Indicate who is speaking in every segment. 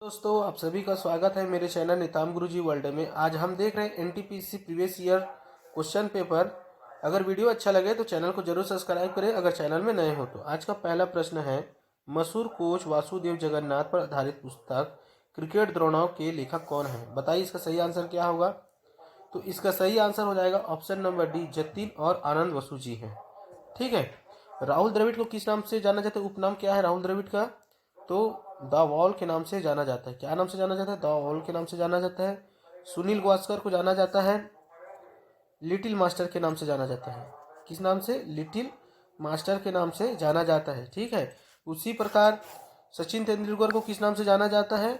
Speaker 1: दोस्तों, आप सभी का स्वागत है मेरे चैनल निताम गुरुजी वर्ल्ड में। आज हम देख रहे हैं NTPC previous year question paper. अगर वीडियो अच्छा लगे तो चैनल को जरूर सब्सक्राइब करें अगर चैनल में नए हो तो। आज का पहला प्रश्न है, मशहूर कोच वासुदेव जगन्नाथ पर आधारित पुस्तक क्रिकेट द्रोणों के लेखक कौन है? बताइए इसका सही आंसर क्या होगा। तो इसका सही आंसर हो जाएगा ऑप्शन नंबर डी, जतिन और आनंद वसु जी हैं। ठीक है। राहुल द्रविड़ को किस नाम से जाना जाता है? उपनाम क्या है राहुल द्रविड़ का? तो द वॉल के नाम से जाना जाता है। क्या नाम से जाना जाता है? द वॉल के नाम से जाना जाता है। सुनील गावस्कर को जाना जाता है लिटिल मास्टर के नाम से जाना जाता है। किस नाम से? लिटिल मास्टर के नाम से जाना जाता है। ठीक है। उसी प्रकार सचिन तेंदुलकर को किस नाम से जाना जाता है?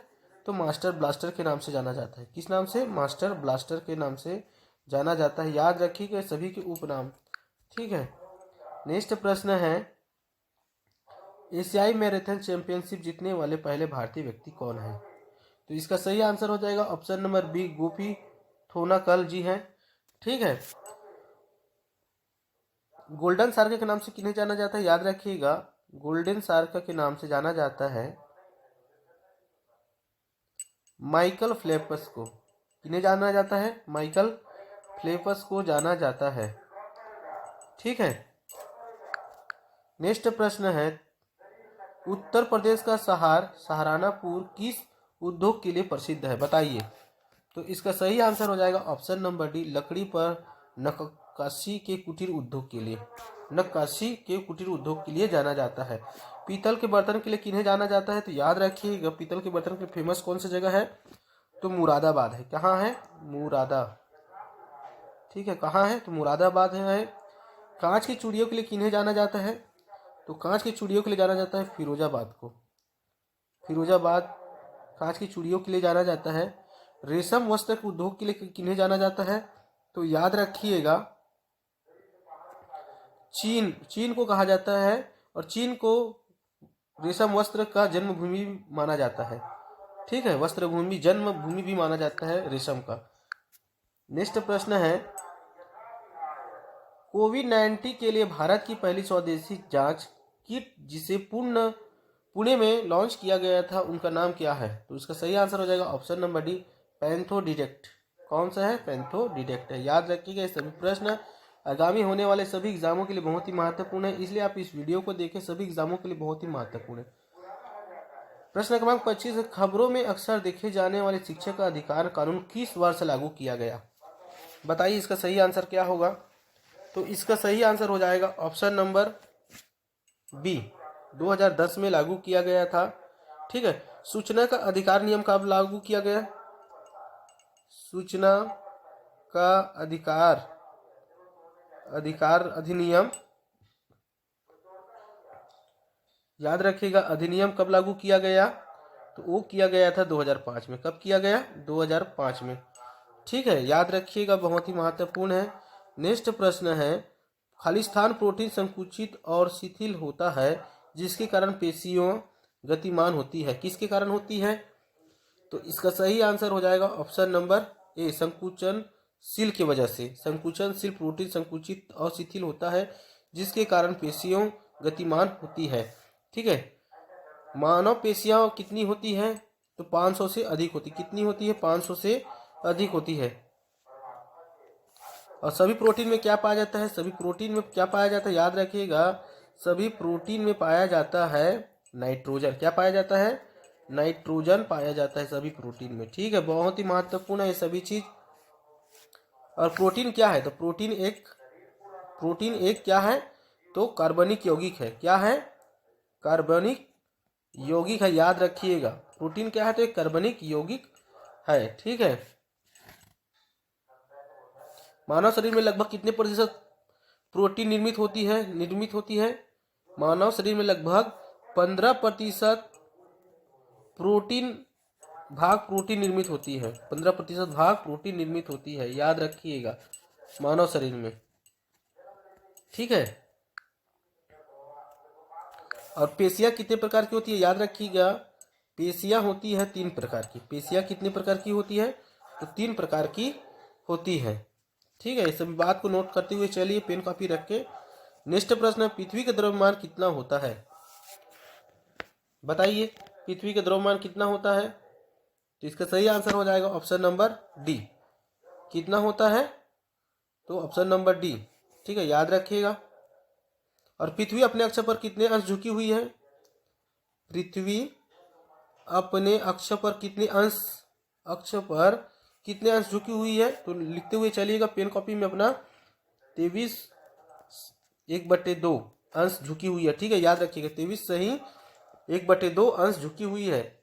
Speaker 1: तो मास्टर ब्लास्टर के नाम से जाना जाता है। किस नाम से? मास्टर ब्लास्टर के नाम से जाना जाता है। याद रखिएगा सभी के उपनाम। ठीक है। नेक्स्ट प्रश्न है, एशियाई मैराथन चैंपियनशिप जीतने वाले पहले भारतीय व्यक्ति कौन है? तो इसका सही आंसर हो जाएगा ऑप्शन नंबर बी, गोपी थोनाकल जी हैं। ठीक है। गोल्डन सार्क के नाम से किन्हें जाना जाता है? याद रखिएगा, गोल्डन सार्क के नाम से जाना जाता है माइकल फ्लेपस को। किन्हें जाना जाता है? माइकल फ्लेपस को जाना जाता है। ठीक है। नेक्स्ट प्रश्न है, उत्तर प्रदेश का सहारनपुर किस उद्योग के लिए प्रसिद्ध है? बताइए। तो इसका सही आंसर हो जाएगा ऑप्शन नंबर डी, लकड़ी पर नक्काशी के कुटीर उद्योग के लिए। नक्काशी के कुटीर उद्योग के लिए जाना जाता है। पीतल के बर्तन के लिए किन्हें जाना जाता है? तो याद रखिएगा, पीतल के बर्तन के फेमस कौन सी जगह है? तो मुरादाबाद है। कहाँ है? मुरादा। ठीक है, कहाँ है? तो मुरादाबाद है। कांच की चूड़ियों के लिए किन्हें जाना जाता है? तो कांच की चूड़ियों के लिए जाना जाता है फिरोजाबाद को। फिरोजाबाद कांच की चूड़ियों के लिए जाना जाता है। रेशम वस्त्र उद्योग के लिए किन्हें जाना जाता है? तो याद रखिएगा, चीन को कहा जाता है और चीन को रेशम वस्त्र का जन्मभूमि माना जाता है। ठीक है, वस्त्र भूमि जन्मभूमि भी माना जाता है रेशम का। नेक्स्ट प्रश्न है, कोविड-19 के लिए भारत की पहली स्वदेशी जांच किट जिसे पुणे में लॉन्च किया गया था, उनका नाम क्या है? तो इसका सही आंसर हो जाएगा ऑप्शन नंबर डी, पैंथो डिटेक्ट। कौन सा है? पैंथो डिटेक्ट है। याद रखिएगा, ये सभी प्रश्न आगामी होने वाले सभी एग्जामों के लिए बहुत ही महत्वपूर्ण है, इसलिए आप इस वीडियो को देखें। सभी एग्जामों के लिए बहुत ही महत्वपूर्ण है। प्रश्न क्रमांक 25, खबरों में अक्सर देखे जाने वाले शिक्षक का अधिकार कानून किस वर्ष लागू किया गया? बताइए इसका सही आंसर क्या होगा। तो इसका सही आंसर हो जाएगा ऑप्शन नंबर बी, 2010 में लागू किया गया था। ठीक है। सूचना का अधिकार नियम कब लागू किया गया? सूचना का अधिकार अधिनियम, याद रखिएगा, अधिनियम कब लागू किया गया? तो वो किया गया था 2005 में। कब किया गया? 2005 में। ठीक है, याद रखिएगा, बहुत ही महत्वपूर्ण है। नेक्स्ट प्रश्न है, खालिस्तान प्रोटीन संकुचित और शिथिल होता है जिसके कारण पेशियों गतिमान होती है। किसके कारण होती है? तो इसका सही आंसर हो जाएगा ऑप्शन नंबर ए, संकुचनशील की वजह से। संकुचनशील प्रोटीन संकुचित और शिथिल होता है जिसके कारण पेशियों गतिमान होती है। ठीक है। मानव पेशियां कितनी होती है? तो 500 से अधिक होती। कितनी होती है? 500 से अधिक होती है। और सभी प्रोटीन में क्या पाया जाता है? सभी प्रोटीन में क्या पाया जाता है? याद रखिएगा, सभी प्रोटीन में पाया जाता है नाइट्रोजन। क्या पाया जाता है? नाइट्रोजन पाया जाता है सभी प्रोटीन में। ठीक है, बहुत ही महत्वपूर्ण है ये सभी चीज। और प्रोटीन क्या है? तो प्रोटीन एक क्या है? तो कार्बनिक यौगिक है। क्या है? कार्बनिक यौगिक है। याद रखिएगा, प्रोटीन क्या है? तो एक कार्बनिक यौगिक है। ठीक है। मानव शरीर में लगभग कितने प्रतिशत प्रोटीन निर्मित होती है? मानव शरीर में लगभग 15% प्रोटीन निर्मित होती है। 15% भाग प्रोटीन निर्मित होती है। याद रखिएगा, मानव शरीर में। ठीक है। और पेशियां कितने प्रकार की होती है? याद रखिएगा, पेशियां होती है 3 प्रकार की। पेशियां कितने प्रकार की होती है? तो 3 प्रकार की होती है। ठीक है, इस सभी बात को नोट करते हुए चलिए पेन कॉपी रख के। नेक्स्ट प्रश्न, पृथ्वी का द्रव्यमान कितना होता है? बताइए, पृथ्वी का द्रव्यमान कितना होता है? तो इसका सही आंसर हो जाएगा ऑप्शन नंबर डी। कितना होता है? तो ऑप्शन नंबर डी। ठीक है, याद रखिएगा। और पृथ्वी अपने अक्ष पर कितने अंश झुकी हुई है? पृथ्वी अपने अक्ष पर कितने अंश झुकी हुई है? तो लिखते हुए चलिएगा पेन कॉपी में अपना। 23/1/2 अंश झुकी हुई है। ठीक है, याद रखिएगा 23 सही 1/2 अंश झुकी हुई है।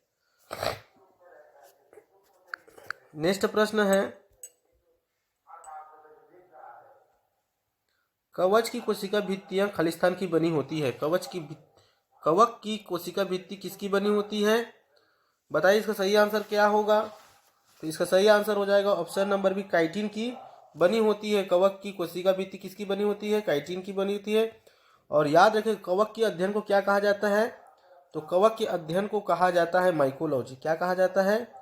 Speaker 1: नेक्स्ट प्रश्न है, कवच की कोशिका भित्तियां खालिस्तान की बनी होती है। कवक की कोशिका भित्ति किसकी बनी होती है? बताइए इसका सही आंसर क्या होगा? तो इसका सही आंसर हो जाएगा ऑप्शन नंबर बी, काइटिन की बनी होती है। कवक की कोशिका भित्ति किसकी बनी होती है? काइटिन की बनी होती है। और याद रखें, कवक के अध्ययन को क्या कहा जाता है? तो कवक के अध्ययन को कहा जाता है माइकोलॉजी। क्या कहा जाता है?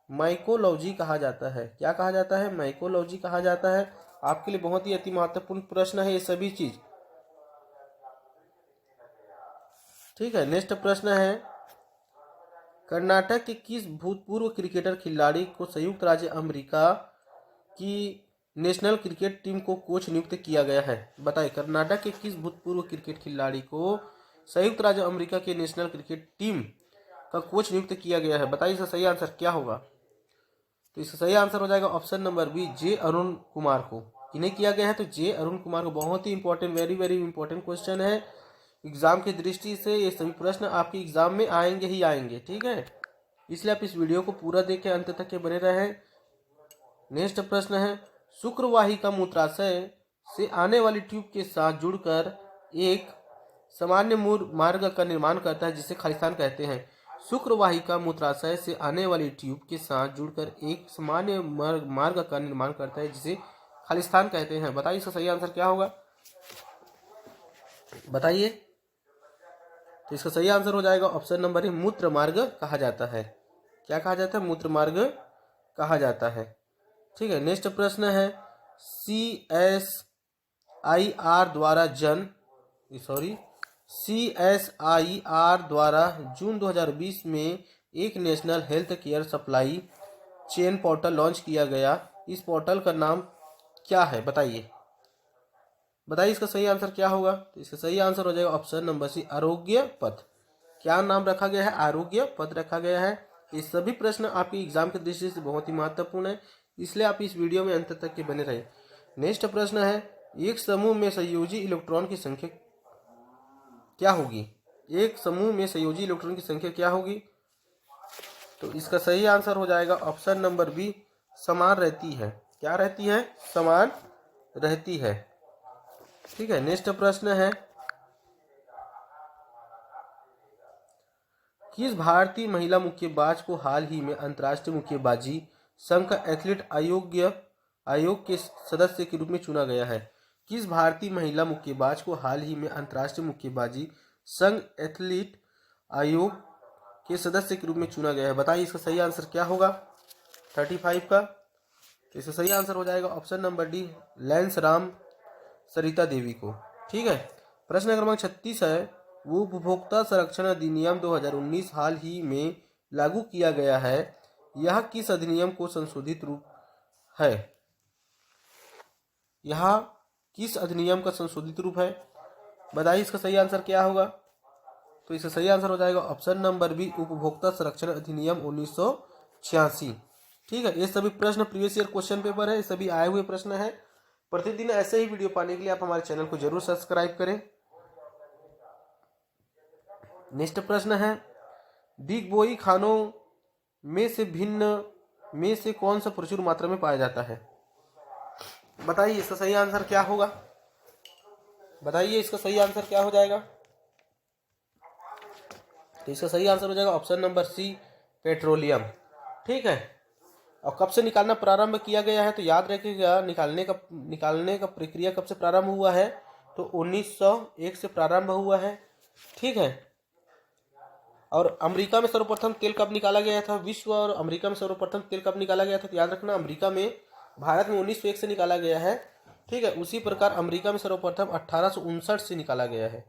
Speaker 1: माइकोलॉजी कहा जाता है। क्या कहा जाता है? माइकोलॉजी कहा जाता है। आपके लिए बहुत ही अति महत्वपूर्ण प्रश्न है ये सभी चीज। ठीक है, नेक्स्ट प्रश्न है, कर्नाटक के किस भूतपूर्व क्रिकेटर खिलाड़ी को संयुक्त राज्य अमेरिका की नेशनल क्रिकेट टीम को कोच नियुक्त किया गया है? बताइए, कर्नाटक के किस भूतपूर्व क्रिकेट खिलाड़ी को संयुक्त राज्य अमेरिका के नेशनल क्रिकेट टीम का कोच नियुक्त किया गया है? बताइए इसका सही आंसर क्या होगा? तो इसका सही आंसर हो जाएगा ऑप्शन नंबर बी, जे अरुण कुमार को। इन्हें किया गया है तो जे अरुण कुमार को। बहुत ही important, very very important question है एग्जाम की दृष्टि से। ये सभी प्रश्न आपके एग्जाम में आएंगे ही आएंगे। ठीक है, इसलिए आप इस वीडियो को पूरा देखें, अंत तक के बने रहें। नेक्स्ट प्रश्न है, शुक्रवाहिका मूत्राशय से आने वाली ट्यूब के साथ जुड़कर एक सामान्य मार्ग का निर्माण करता है जिसे खालिस्तान कहते हैं। शुक्रवाहिका मूत्राशय से आने वाली ट्यूब के साथ जुड़कर एक सामान्य मार्ग का निर्माण करता है जिसे खालिस्तान कहते हैं। बताइए इसका सही आंसर क्या होगा? बताइए। तो इसका सही आंसर हो जाएगा ऑप्शन नंबर ए, मूत्र मार्ग कहा जाता है। क्या कहा जाता है? मूत्र मार्ग कहा जाता है। ठीक है, नेक्स्ट प्रश्न है, CSIR द्वारा जून 2020 में एक national health care supply chain portal launch किया गया। इस पोर्टल का नाम क्या है? बताइए इसका सही आंसर क्या होगा? तो इसका सही आंसर हो जाएगा ऑप्शन नंबर सी, आरोग्य पथ। क्या नाम रखा गया है? आरोग्य पथ रखा गया है। ये सभी प्रश्न आपकी एग्जाम की दृष्टि से बहुत ही महत्वपूर्ण है, इसलिए आप इस वीडियो में अंत तक के बने रहे। नेक्स्ट प्रश्न है, एक समूह में संयोजी इलेक्ट्रॉन की संख्या क्या होगी? एक समूह में संयोजी इलेक्ट्रॉन की संख्या क्या होगी? तो इसका सही आंसर हो जाएगा ऑप्शन नंबर बी, समान रहती है। क्या रहती है? समान रहती है। ठीक है, नेक्स्ट प्रश्न है, किस भारतीय महिला मुक्केबाज को हाल ही में अंतर्राष्ट्रीय मुक्केबाजी संघ का एथलीट आयोग के सदस्य के रूप में चुना गया है? किस भारतीय महिला मुक्केबाज को हाल ही में अंतर्राष्ट्रीय मुक्केबाजी संघ एथलीट आयोग के सदस्य के रूप में चुना गया है? बताइए इसका सही आंसर क्या होगा? 35 का। तो इसका सही आंसर हो जाएगा option number D, Laishram Sarita Devi को। ठीक है, प्रश्न क्रमांक 36 है, वो उपभोक्ता संरक्षण अधिनियम 2019 हाल ही में लागू किया गया है, यह किस अधिनियम को संशोधित रूप है? यह किस अधिनियम का संशोधित रूप है? बताइए इसका सही आंसर क्या होगा? तो इसका सही आंसर हो जाएगा ऑप्शन नंबर बी, उपभोक्ता संरक्षण अधिनियम 1986। ठीक है, ये सभी प्रश्न प्रीवियस ईयर क्वेश्चन पेपर है, ये सभी आए हुए प्रश्न है। प्रतिदिन ऐसे ही वीडियो पाने के लिए आप हमारे चैनल को जरूर सब्सक्राइब करें। नेक्स्ट प्रश्न है, डिगबोई खानों में से कौन सा प्रचुर मात्रा में पाया जाता है? बताइए इसका सही आंसर क्या होगा? बताइए इसका सही आंसर क्या हो जाएगा? तो इसका सही आंसर हो जाएगा ऑप्शन नंबर सी, पेट्रोलियम। ठीक है, और कब से निकालना प्रारंभ किया गया है? तो याद रखिएगा, निकालने का प्रक्रिया कब से प्रारंभ हुआ है? तो 1901 से प्रारंभ हुआ है। ठीक है, और अमेरिका में सर्वप्रथम तेल कब निकाला गया था? विश्व और अमेरिका में सर्वप्रथम तेल कब निकाला गया था? तो याद रखना, अमेरिका में भारत में 1901 से निकाला गया है। ठीक है, उसी प्रकार अमेरिका में सर्वप्रथम 1859 से निकाला गया है।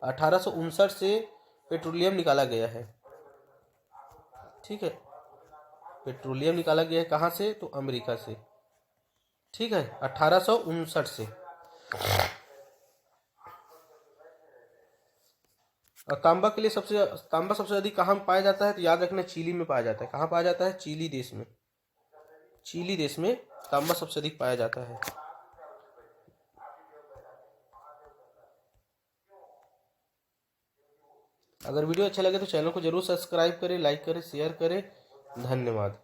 Speaker 1: 1859 से पेट्रोलियम निकाला गया है। ठीक है, पेट्रोलियम निकाला गया है कहाँ से, तो अमेरिका से। ठीक है, 1859 से। और तांबा सबसे अधिक कहाँ पाया जाता है, तो याद रखना चिली में पाया जाता है। कहाँ पाया जाता है, चिली देश में। चिली देश में तांबा सबसे अधिक पाया जाता है। अगर वीडियो अच्छा लगे तो चैनल को जरूर सब्सक्राइब करें, लाइक करें, शेयर करें। धन्यवाद।